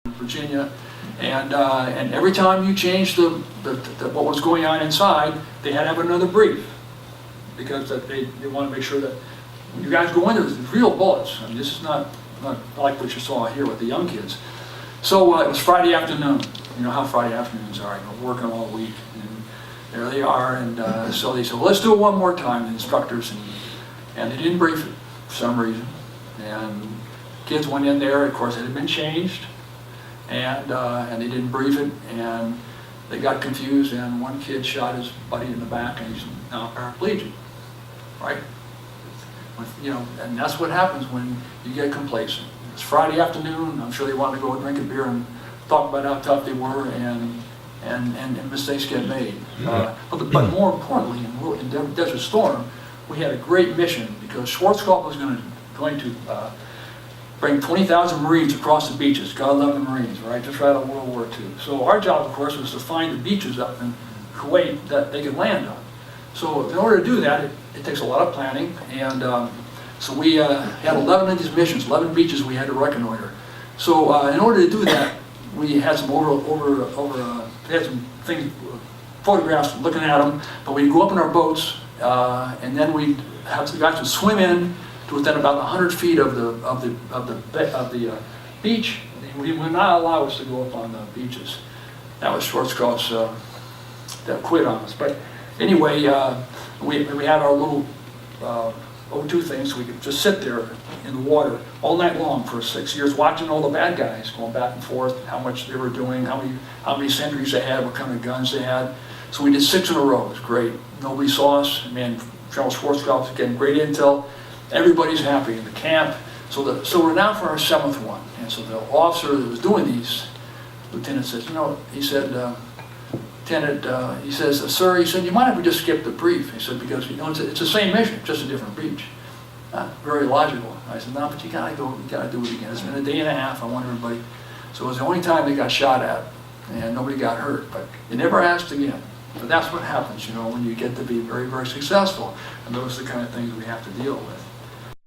Virginia, and every time you changed what was going on inside, they had to have another brief, because they want to make sure that when you guys go in, there's real bullets. I mean, this is not like what you saw here with the young kids. So it was Friday afternoon. You know how Friday afternoons are. You're working all week, and there they are. And so they said, well, let's do it one more time, the instructors, and they didn't brief it for some reason. And kids went in there. Of course, it had been changed. And they didn't brief it, and they got confused, and one kid shot his buddy in the back, and he's now paraplegic, right? You know, and that's what happens when you get complacent. It's Friday afternoon. I'm sure they wanted to go drink a beer and talk about how tough they were, and mistakes get made. But more importantly, in Desert Storm, we had a great mission, because Schwarzkopf was going to bring 20,000 Marines across the beaches. God love the Marines, right? Just right out of World War II. So our job, of course, was to find the beaches up in Kuwait that they could land on. So in order to do that, it takes a lot of planning, and so we had 11 of these missions, 11 beaches we had to reconnoiter. So in order to do that, we had some we had some things, photographs, looking at them, but we'd go up in our boats, and then we'd have the guys to swim in to within about 100 feet of the beach. He would not allow us to go up on the beaches. That was Schwarzkopf's that quit on us. But anyway, we had our little O2 things, so we could just sit there in the water all night long for 6 years, watching all the bad guys going back and forth, how much they were doing, how many sentries they had, what kind of guns they had. So we did 6 in a row. It was great. Nobody saw us. Man, General Schwarzkopf was getting great intel. Everybody's happy in the camp. So we're now for our 7th one. And so the officer that was doing these, lieutenant says, you know, he said, Lieutenant, he says, sir, he said, you mind if we just skip the brief? He said, because, you know, it's the same mission, just a different beach. Very logical. I said, no, but you gotta do it again. It's been a day and a half. I want everybody. So it was the only time they got shot at, and nobody got hurt. But they never asked again. But that's what happens, you know, when you get to be very, very successful. And those are the kind of things we have to deal with.